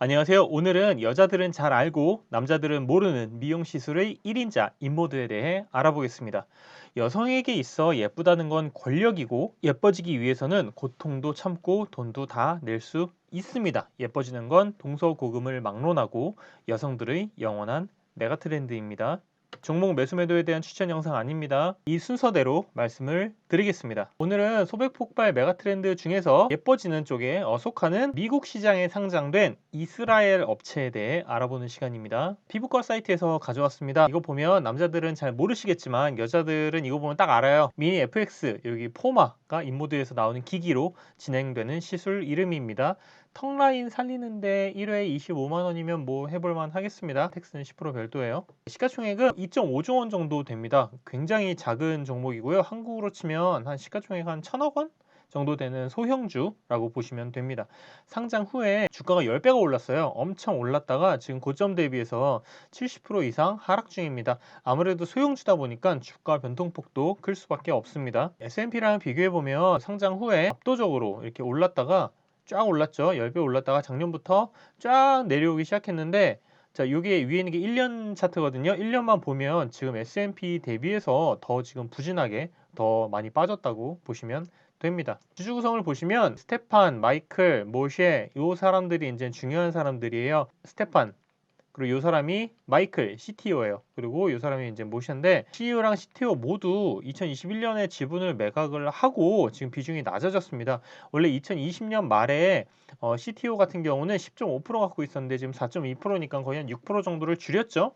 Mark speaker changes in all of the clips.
Speaker 1: 안녕하세요. 오늘은 여자들은 잘 알고 남자들은 모르는 미용 시술의 1인자 인모드에 대해 알아보겠습니다. 여성에게 있어 예쁘다는 건 권력이고 예뻐지기 위해서는 고통도 참고 돈도 다 낼 수 있습니다. 예뻐지는 건 동서고금을 막론하고 여성들의 영원한 메가 트렌드입니다. 종목 매수매도에 대한 추천 영상 아닙니다. 이 순서대로 말씀을 드리겠습니다. 오늘은 소백폭발 메가트렌드 중에서 예뻐지는 쪽에 속하는 미국 시장에 상장된 이스라엘 업체에 대해 알아보는 시간입니다. 피부과 사이트에서 가져왔습니다. 이거 보면 남자들은 잘 모르시겠지만 여자들은 이거 보면 딱 알아요. 미니 FX 여기 포마가 인모드에서 나오는 기기로 진행되는 시술 이름입니다. 턱 라인 살리는데 1회 25만 원이면 뭐 해볼만 하겠습니다. 텍스는 10% 별도예요. 시가총액은 2.5조 원 정도 됩니다. 굉장히 작은 종목이고요. 한국으로 치면 한 시가총액 한 1,000억 원 정도 되는 소형주라고 보시면 됩니다. 상장 후에 주가가 10배가 올랐어요. 엄청 올랐다가 지금 고점 대비해서 70% 이상 하락 중입니다. 아무래도 소형주다 보니까 주가 변동폭도 클 수밖에 없습니다. S&P랑 비교해보면 상장 후에 압도적으로 이렇게 올랐다가 쫙 올랐죠. 10배 올랐다가 작년부터 쫙 내려오기 시작했는데 자, 요게 위에 있는 게 1년 차트거든요. 1년만 보면 지금 S&P 대비해서 더 지금 부진하게 더 많이 빠졌다고 보시면 됩니다. 주주 구성을 보시면 스테판, 마이클, 모셰 요 사람들이 이제 중요한 사람들이에요. 스테판 그리고 이 사람이 마이클 CTO예요. 그리고 이 사람이 이제 모션데 CEO랑 CTO 모두 2021년에 지분을 매각을 하고 지금 비중이 낮아졌습니다. 원래 2020년 말에 CTO 같은 경우는 10.5% 갖고 있었는데 지금 4.2%니까 거의 한 6% 정도를 줄였죠.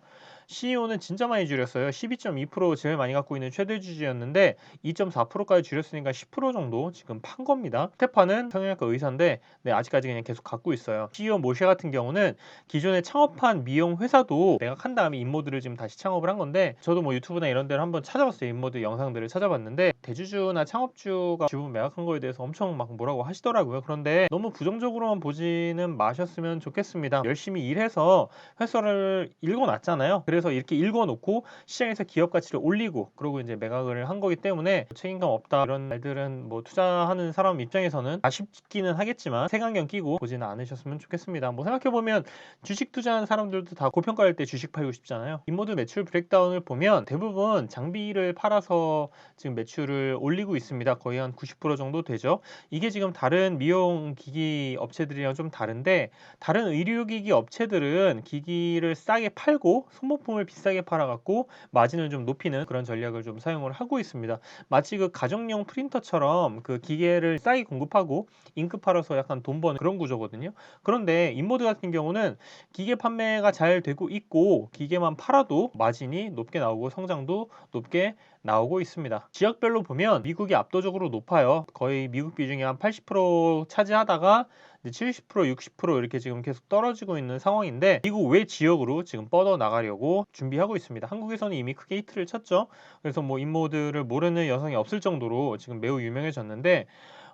Speaker 1: CEO는 진짜 많이 줄였어요. 12.2% 제일 많이 갖고 있는 최대 주주였는데 2.4%까지 줄였으니까 10% 정도 지금 판 겁니다. 스테파는 성형외과 의사인데 네, 아직까지 그냥 계속 갖고 있어요. CEO 모셰 같은 경우는 기존에 창업한 미용 회사도 매각한 다음에 인모드를 지금 다시 창업을 한 건데 저도 뭐 유튜브나 이런 데를 한번 찾아봤어요. 인모드 영상들을 찾아봤는데 대주주나 창업주가 지분 매각한 거에 대해서 엄청 막 뭐라고 하시더라고요. 그런데 너무 부정적으로만 보지는 마셨으면 좋겠습니다. 열심히 일해서 회사를 읽어놨잖아요. 그래서 이렇게 읽어놓고 시장에서 기업 가치를 올리고 그러고 이제 매각을 한 거기 때문에 책임감 없다 이런 말들은 뭐 투자하는 사람 입장에서는 아쉽기는 하겠지만 색안경 끼고 보지는 않으셨으면 좋겠습니다. 뭐 생각해보면 주식 투자하는 사람들도 다 고평가일 때 주식 팔고 싶잖아요. 인모드 매출 브레이크다운을 보면 대부분 장비를 팔아서 지금 매출을 올리고 있습니다. 거의 한 90% 정도 되죠. 이게 지금 다른 미용 기기 업체들이랑 좀 다른데 다른 의료기기 업체들은 기기를 싸게 팔고 소모품을 비싸게 팔아갖고 마진을 좀 높이는 그런 전략을 좀 사용을 하고 있습니다. 마치 그 가정용 프린터처럼 그 기계를 싸게 공급하고 잉크 팔아서 약간 돈 버는 그런 구조거든요. 그런데 인모드 같은 경우는 기계 판매가 잘 되고 있고 기계만 팔아도 마진이 높게 나오고 성장도 높게 나오고 있습니다. 지역별로 보면 미국이 압도적으로 높아요. 거의 미국 비중이 한 80% 차지하다가 70%, 60% 이렇게 지금 계속 떨어지고 있는 상황인데 미국 외 지역으로 지금 뻗어 나가려고 준비하고 있습니다. 한국에서는 이미 크게 히트를 쳤죠. 그래서 뭐 인모드를 모르는 여성이 없을 정도로 지금 매우 유명해졌는데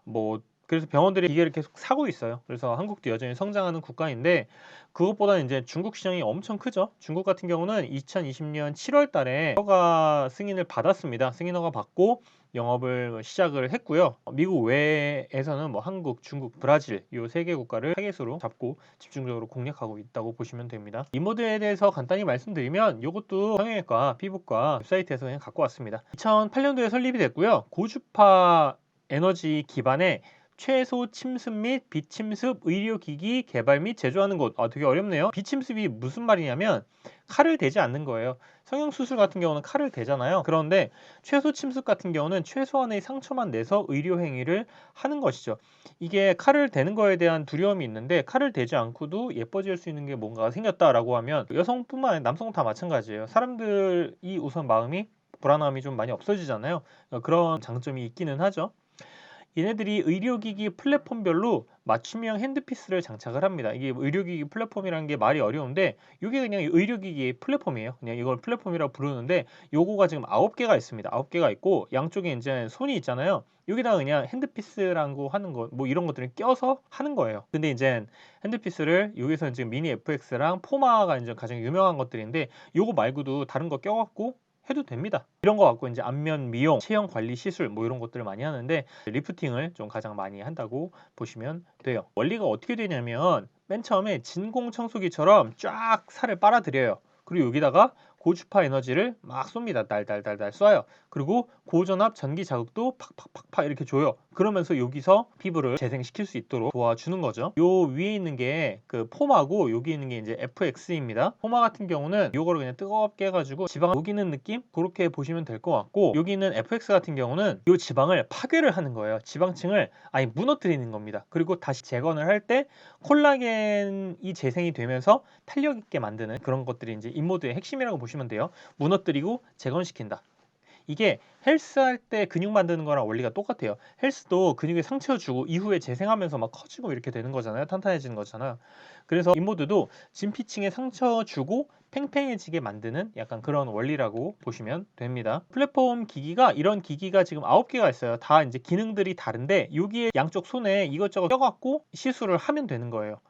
Speaker 1: 뭐 그래서 병원들이 기계를 계속 사고 있어요. 그래서 한국도 여전히 성장하는 국가인데 그것보다는 이제 중국 시장이 엄청 크죠. 중국 같은 경우는 2020년 7월 달에 허가 승인을 받았습니다. 승인 허가 받고 영업을 시작을 했고요. 미국 외에서는 뭐 한국, 중국, 브라질 이 세 개 국가를 타겟으로 잡고 집중적으로 공략하고 있다고 보시면 됩니다. 인모드에 대해서 간단히 말씀드리면 이것도 성형외과, 피부과 웹사이트에서 그냥 갖고 왔습니다. 2008년도에 설립이 됐고요. 고주파 에너지 기반의 최소 침습 및 비침습 의료기기 개발 및 제조하는 곳. 되게 어렵네요. 비침습이 무슨 말이냐면 칼을 대지 않는 거예요. 성형수술 같은 경우는 칼을 대잖아요. 그런데 최소 침습 같은 경우는 최소한의 상처만 내서 의료 행위를 하는 것이죠. 이게 칼을 대는 거에 대한 두려움이 있는데 칼을 대지 않고도 예뻐질 수 있는 게 뭔가가 생겼다라고 하면 여성뿐만 아니라 남성 다 마찬가지예요. 사람들이 우선 마음이 불안함이 좀 많이 없어지잖아요. 그런 장점이 있기는 하죠. 얘네들이 의료기기 플랫폼별로 맞춤형 핸드피스를 장착을 합니다. 이게 의료기기 플랫폼이라는 게 말이 어려운데 이게 그냥 의료기기 플랫폼이에요. 그냥 이걸 플랫폼이라고 부르는데 요거가 지금 9개가 있습니다. 9개가 있고 양쪽에 이제 손이 있잖아요. 여기다가 그냥 핸드피스라고 하는 거 뭐 이런 것들을 껴서 하는 거예요. 근데 이제 핸드피스를 여기서 지금 미니 FX랑 포마가 이제 가장 유명한 것들인데 요거 말고도 다른 거 껴갖고 해도 됩니다. 이런 거 갖고 이제 안면 미용, 체형 관리 시술 뭐 이런 것들을 많이 하는데 리프팅을 좀 가장 많이 한다고 보시면 돼요. 원리가 어떻게 되냐면 맨 처음에 진공 청소기처럼 쫙 살을 빨아들여요. 그리고 여기다가 고주파 에너지를 막 쏩니다. 달달달달 쏴요. 그리고 고전압 전기 자극도 팍팍팍팍 이렇게 줘요. 그러면서 여기서 피부를 재생시킬 수 있도록 도와주는 거죠. 요 위에 있는 게 그 포마고 여기 있는 게 이제 FX입니다. 포마 같은 경우는 요거를 그냥 뜨겁게 해가지고 지방 녹이는 느낌? 그렇게 보시면 될 것 같고 여기 있는 FX 같은 경우는 요 지방을 파괴를 하는 거예요. 지방층을 아예 무너뜨리는 겁니다. 그리고 다시 재건을 할 때 콜라겐이 재생이 되면서 탄력 있게 만드는 그런 것들이 이제 인모드의 핵심이라고 보시면 돼요. 무너뜨리고 재건시킨다. 이게 헬스 할 때 근육 만드는 거랑 원리가 똑같아요. 헬스도 근육에 상처 주고 이후에 재생하면서 막 커지고 이렇게 되는 거잖아요. 탄탄해지는 거잖아요. 그래서 인모드도 진피층에 상처 주고 팽팽해지게 만드는 약간 그런 원리라고 보시면 됩니다. 플랫폼 기기가 이런 기기가 지금 9개가 있어요. 다 이제 기능들이 다른데 여기에 양쪽 손에 이것저것 껴갖고 시술을 하면 되는 거예요.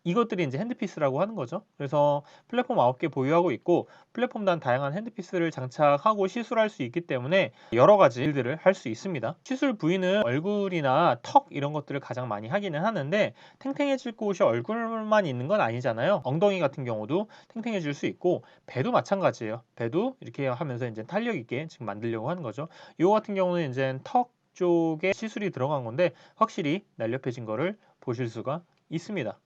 Speaker 1: 이것들이 이제 핸드피스라고 하는 거죠. 그래서 플랫폼 9개 보유하고 있고 플랫폼 단 다양한 핸드피스를 장착하고 시술할 수 있기 때문에 여러 가지 일들을 할 수 있습니다. 시술 부위는 얼굴이나 턱 이런 것들을 가장 많이 하기는 하는데 탱탱해질 곳이 얼굴만 있는 건 아니잖아요. 엉덩이 같은 경우도 탱탱해질 수 있고 배도 마찬가지예요. 배도 이렇게 하면서 이제 탄력 있게 지금 만들려고 하는 거죠. 이거 같은 경우는 이제 턱 쪽에 시술이 들어간 건데 확실히 날렵해진 거를 보실 수가 있습니다.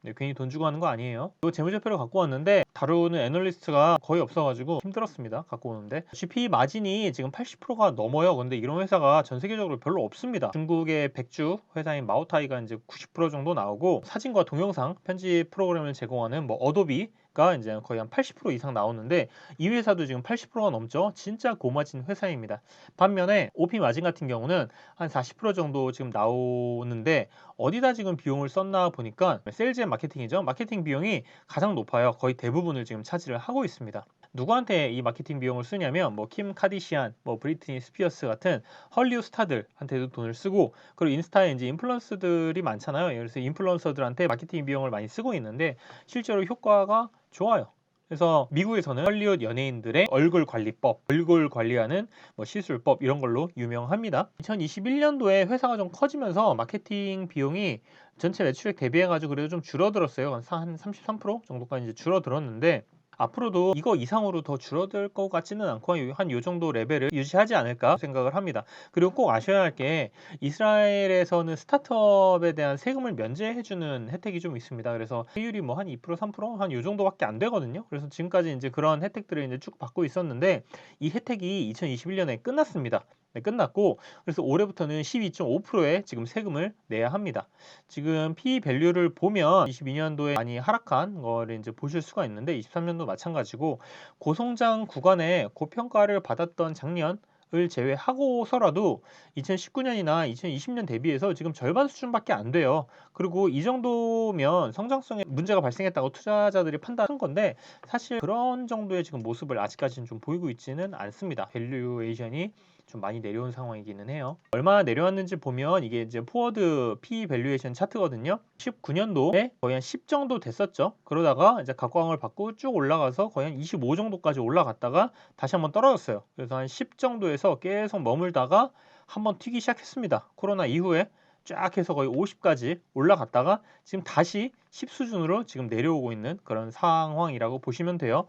Speaker 1: 네, 괜히 돈 주고 하는 거 아니에요. 이 재무제표를 갖고 왔는데 다루는 애널리스트가 거의 없어가지고 힘들었습니다. 갖고 오는데 GP 마진이 지금 80%가 넘어요. 근데 이런 회사가 전 세계적으로 별로 없습니다. 중국의 백주 회사인 마오타이가 이제 90% 정도 나오고 사진과 동영상 편집 프로그램을 제공하는 뭐 어도비가 이제 거의 한 80% 이상 나오는데 이 회사도 지금 80%가 넘죠. 진짜 고마진 회사입니다. 반면에 OP 마진 같은 경우는 한 40% 정도 지금 나오는데 어디다 지금 비용을 썼나 보니까 세일즈 앤 마케팅이죠. 마케팅 비용이 가장 높아요. 거의 대부분을 지금 차지를 하고 있습니다. 누구한테 이 마케팅 비용을 쓰냐면 뭐 킴 카디시안, 뭐 브리트니 스피어스 같은 헐리우드 스타들한테도 돈을 쓰고 그리고 인스타에 이제 인플루언서들이 많잖아요. 그래서 인플루언서들한테 마케팅 비용을 많이 쓰고 있는데 실제로 효과가 좋아요. 그래서 미국에서는 헐리우드 연예인들의 얼굴 관리법, 얼굴 관리하는 뭐 시술법 이런 걸로 유명합니다. 2021년도에 회사가 좀 커지면서 마케팅 비용이 전체 매출액 대비해가지고 그래도 좀 줄어들었어요. 한 33% 정도까지 이제 줄어들었는데 앞으로도 이거 이상으로 더 줄어들 것 같지는 않고 한 요 정도 레벨을 유지하지 않을까 생각을 합니다. 그리고 꼭 아셔야 할 게 이스라엘에서는 스타트업에 대한 세금을 면제해주는 혜택이 좀 있습니다. 그래서 세율이 뭐 한 2%, 3%? 한 요 정도밖에 안 되거든요. 그래서 지금까지 이제 그런 혜택들을 이제 쭉 받고 있었는데 이 혜택이 2021년에 끝났습니다. 네, 끝났고 그래서 올해부터는 12.5%의 지금 세금을 내야 합니다. 지금 PE 밸류를 보면 22년도에 많이 하락한 거를 이제 보실 수가 있는데 23년도 마찬가지고 고성장 구간에 고평가를 받았던 작년 을 제외하고서라도 2019년이나 2020년 대비해서 지금 절반 수준밖에 안 돼요. 그리고 이 정도면 성장성에 문제가 발생했다고 투자자들이 판단한 건데 사실 그런 정도의 지금 모습을 아직까지는 좀 보이고 있지는 않습니다. 밸류에이션이 좀 많이 내려온 상황이기는 해요. 얼마나 내려왔는지 보면 이게 이제 포워드 PE 밸류에이션 차트거든요. 19년도에 거의 한 10 정도 됐었죠. 그러다가 이제 각광을 받고 쭉 올라가서 거의 한 25 정도까지 올라갔다가 다시 한번 떨어졌어요. 그래서 한 10 정도에서 계속 머물다가 한번 튀기 시작했습니다. 코로나 이후에 쫙 해서 거의 50까지 올라갔다가 지금 다시 10 수준으로 지금 내려오고 있는 그런 상황이라고 보시면 돼요.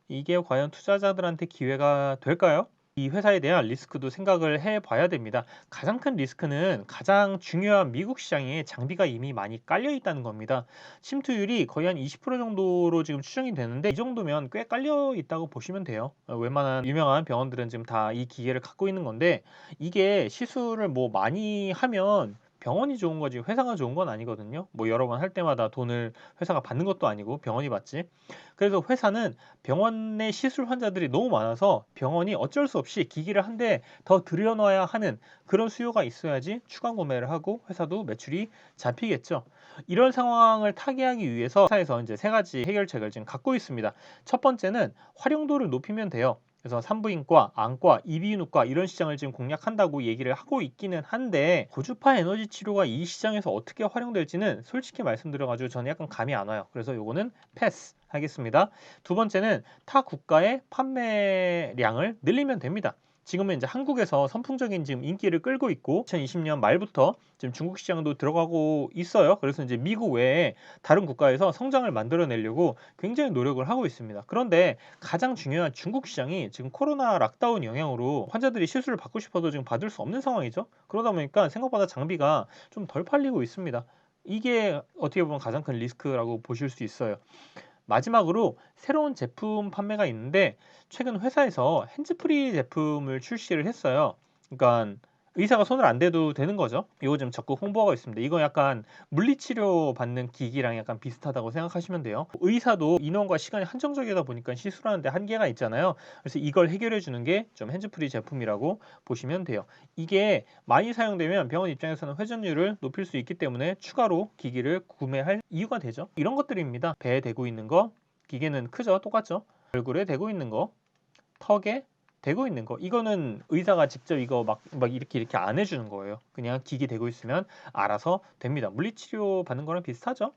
Speaker 1: 이게 과연 투자자들한테 기회가 될까요? 이 회사에 대한 리스크도 생각을 해봐야 됩니다. 가장 큰 리스크는 가장 중요한 미국 시장에 장비가 이미 많이 깔려 있다는 겁니다. 침투율이 거의 한 20% 정도로 지금 추정이 되는데 이 정도면 꽤 깔려 있다고 보시면 돼요. 웬만한 유명한 병원들은 지금 다 이 기계를 갖고 있는 건데 이게 시술을 뭐 많이 하면 병원이 좋은 거지 회사가 좋은 건 아니거든요. 뭐 여러 번 할 때마다 돈을 회사가 받는 것도 아니고 병원이 받지. 그래서 회사는 병원의 시술 환자들이 너무 많아서 병원이 어쩔 수 없이 기기를 한 대 더 들여놔야 하는 그런 수요가 있어야지 추가 구매를 하고 회사도 매출이 잡히겠죠. 이런 상황을 타개하기 위해서 회사에서 이제 세 가지 해결책을 지금 갖고 있습니다. 첫 번째는 활용도를 높이면 돼요. 그래서 산부인과, 안과, 이비인후과 이런 시장을 지금 공략한다고 얘기를 하고 있기는 한데 고주파 에너지 치료가 이 시장에서 어떻게 활용될지는 솔직히 말씀드려가지고 저는 약간 감이 안 와요. 그래서 요거는 패스 하겠습니다. 두 번째는 타 국가의 판매량을 늘리면 됩니다. 지금은 이제 한국에서 선풍적인 지금 인기를 끌고 있고 2020년 말부터 지금 중국 시장도 들어가고 있어요. 그래서 이제 미국 외에 다른 국가에서 성장을 만들어내려고 굉장히 노력을 하고 있습니다. 그런데 가장 중요한 중국 시장이 지금 코로나 락다운 영향으로 환자들이 시술을 받고 싶어도 지금 받을 수 없는 상황이죠. 그러다 보니까 생각보다 장비가 좀 덜 팔리고 있습니다. 이게 어떻게 보면 가장 큰 리스크라고 보실 수 있어요. 마지막으로 새로운 제품 판매가 있는데 최근 회사에서 핸즈프리 제품을 출시를 했어요. 그러니까 의사가 손을 안 대도 되는 거죠. 이거 좀 적극 홍보하고 있습니다. 이거 약간 물리치료 받는 기기랑 약간 비슷하다고 생각하시면 돼요. 의사도 인원과 시간이 한정적이다 보니까 시술하는데 한계가 있잖아요. 그래서 이걸 해결해 주는 게 좀 핸즈프리 제품이라고 보시면 돼요. 이게 많이 사용되면 병원 입장에서는 회전율을 높일 수 있기 때문에 추가로 기기를 구매할 이유가 되죠. 이런 것들입니다. 배에 대고 있는 거, 기계는 크죠? 똑같죠? 얼굴에 대고 있는 거, 턱에 대고 있는 거, 이거는 의사가 직접 이거 막 이렇게 안 해주는 거예요. 그냥 기기 대고 있으면 알아서 됩니다. 물리치료 받는 거랑 비슷하죠?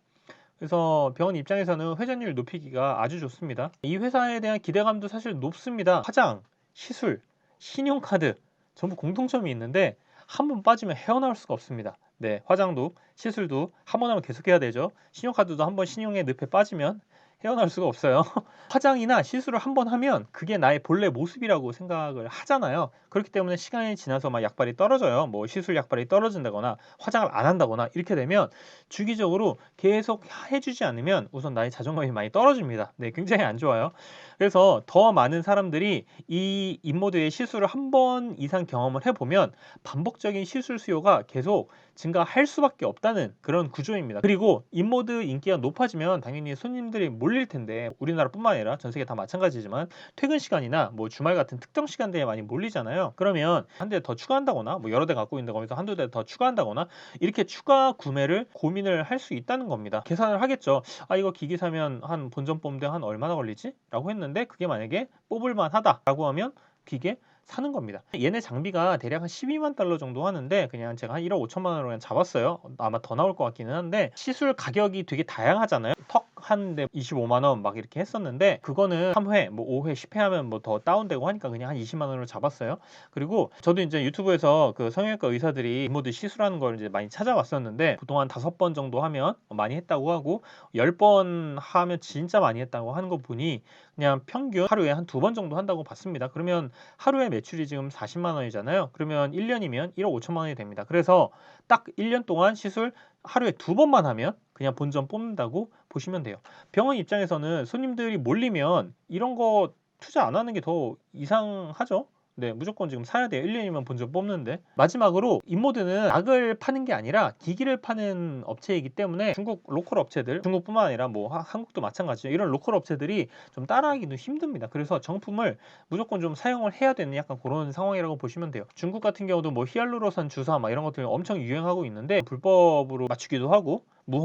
Speaker 1: 그래서 병원 입장에서는 회전율 높이기가 아주 좋습니다. 이 회사에 대한 기대감도 사실 높습니다. 화장, 시술, 신용카드 전부 공통점이 있는데 한 번 빠지면 헤어나올 수가 없습니다. 네, 화장도 시술도 한 번 하면 계속 해야 되죠. 신용카드도 한 번 신용의 늪에 빠지면 헤어나올 수가 없어요. 화장이나 시술을 한 번 하면 그게 나의 본래 모습이라고 생각을 하잖아요. 그렇기 때문에 시간이 지나서 막 약발이 떨어져요. 뭐 시술 약발이 떨어진다거나 화장을 안 한다거나 이렇게 되면 주기적으로 계속 해주지 않으면 우선 나의 자존감이 많이 떨어집니다. 네, 굉장히 안 좋아요. 그래서 더 많은 사람들이 이 인모드의 시술을 한 번 이상 경험을 해보면 반복적인 시술 수요가 계속 증가할 수밖에 없다는 그런 구조입니다. 그리고 인모드 인기가 높아지면 당연히 손님들이 몰릴 텐데 우리나라뿐만 아니라 전 세계 다 마찬가지지만 퇴근 시간이나 뭐 주말 같은 특정 시간대에 많이 몰리잖아요. 그러면 한 대 더 추가한다거나 뭐 여러 대 갖고 있는 거에서 한두 대 더 추가한다거나 이렇게 추가 구매를 고민을 할 수 있다는 겁니다. 계산을 하겠죠. 아, 이거 기기 사면 한 본전 뽑는데 한 얼마나 걸리지? 라고 했는데 그게 만약에 뽑을만 하다라고 하면 기계 사는 겁니다. 얘네 장비가 대략 한 12만 달러 정도 하는데 그냥 제가 한 1억 5천만 원으로 그냥 잡았어요. 아마 더 나올 것 같기는 한데 시술 가격이 되게 다양하잖아요. 턱 한 대 25만 원 막 이렇게 했었는데 그거는 3회, 뭐 5회, 10회 하면 뭐 더 다운되고 하니까 그냥 한 20만 원으로 잡았어요. 그리고 저도 이제 유튜브에서 그 성형외과 의사들이 인모드 시술하는 걸 이제 많이 찾아봤었는데 보통 한 5번 정도 하면 많이 했다고 하고 10번 하면 진짜 많이 했다고 하는 거 보니 그냥 평균 하루에 한 2번 정도 한다고 봤습니다. 그러면 하루에 매출이 지금 40만 원이잖아요. 그러면 1년이면 1억 5천만 원이 됩니다. 그래서 딱 1년 동안 시술 하루에 2번만 하면 그냥 본전 뽑는다고 보시면 돼요. 병원 입장에서는 손님들이 몰리면 이런 거 투자 안 하는 게 더 이상하죠. 네, 무조건 지금 사야 돼요. 1년이면 본전 뽑는데. 마지막으로 인모드는 약을 파는 게 아니라 기기를 파는 업체이기 때문에 중국 로컬 업체들, 중국뿐만 아니라 뭐 한국도 마찬가지죠. 이런 로컬 업체들이 좀 따라하기도 힘듭니다. 그래서 정품을 무조건 좀 사용을 해야 되는 약간 그런 상황이라고 보시면 돼요. 중국 같은 경우도 뭐 히알루로산 주사 막 이런 것들 엄청 유행하고 있는데 불법으로 맞추기도 하고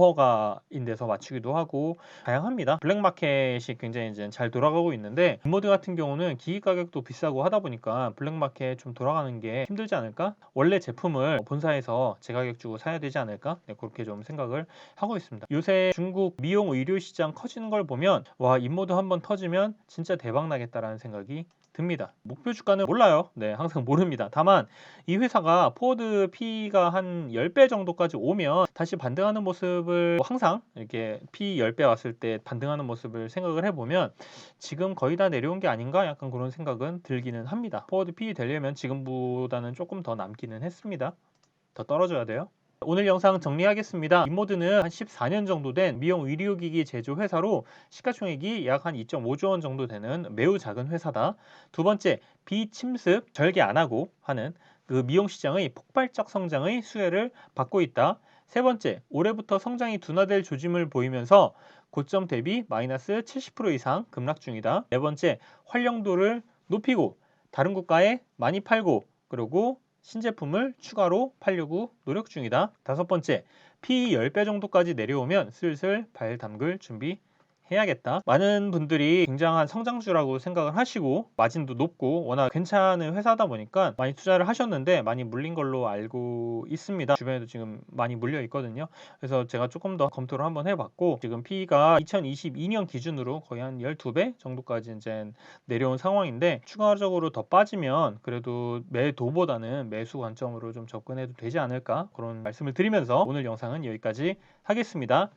Speaker 1: 무허가인 데서 맞추기도 하고 다양합니다. 블랙마켓이 굉장히 이제 잘 돌아가고 있는데 인모드 같은 경우는 기기 가격도 비싸고 하다 보니까 블랙마켓 좀 돌아가는 게 힘들지 않을까? 원래 제품을 본사에서 제 가격 주고 사야 되지 않을까? 네, 그렇게 좀 생각을 하고 있습니다. 요새 중국 미용 의료 시장 커지는 걸 보면 와, 인모드 한번 터지면 진짜 대박 나겠다라는 생각이 듭니다. 목표 주가는 몰라요. 네, 항상 모릅니다. 다만 이 회사가 포워드 P가 한 10배 정도까지 오면 다시 반등하는 모습을 항상 이렇게 P 10배 왔을 때 반등하는 모습을 생각을 해보면 지금 거의 다 내려온 게 아닌가 약간 그런 생각은 들기는 합니다. 포워드 P 되려면 지금보다는 조금 더 남기는 했습니다. 더 떨어져야 돼요. 오늘 영상 정리하겠습니다. 인모드는 한 14년 정도 된 미용 의료기기 제조 회사로 시가총액이 약 한 2.5조 원 정도 되는 매우 작은 회사다. 두 번째, 비침습, 절개 안 하고 하는 그 미용 시장의 폭발적 성장의 수혜를 받고 있다. 세 번째, 올해부터 성장이 둔화될 조짐을 보이면서 고점 대비 마이너스 70% 이상 급락 중이다. 네 번째, 활용도를 높이고 다른 국가에 많이 팔고 그리고 신제품을 추가로 팔려고 노력 중이다. 다섯 번째, P 10배 정도까지 내려오면 슬슬 발 담글 준비 해야겠다. 많은 분들이 굉장한 성장주라고 생각을 하시고 마진도 높고 워낙 괜찮은 회사다 보니까 많이 투자를 하셨는데 많이 물린 걸로 알고 있습니다. 주변에도 지금 많이 물려 있거든요. 그래서 제가 조금 더 검토를 한번 해봤고 지금 P가 2022년 기준으로 거의 한 12배 정도까지 이제 내려온 상황인데 추가적으로 더 빠지면 그래도 매도보다는 매수 관점으로 좀 접근해도 되지 않을까 그런 말씀을 드리면서 오늘 영상은 여기까지 하겠습니다.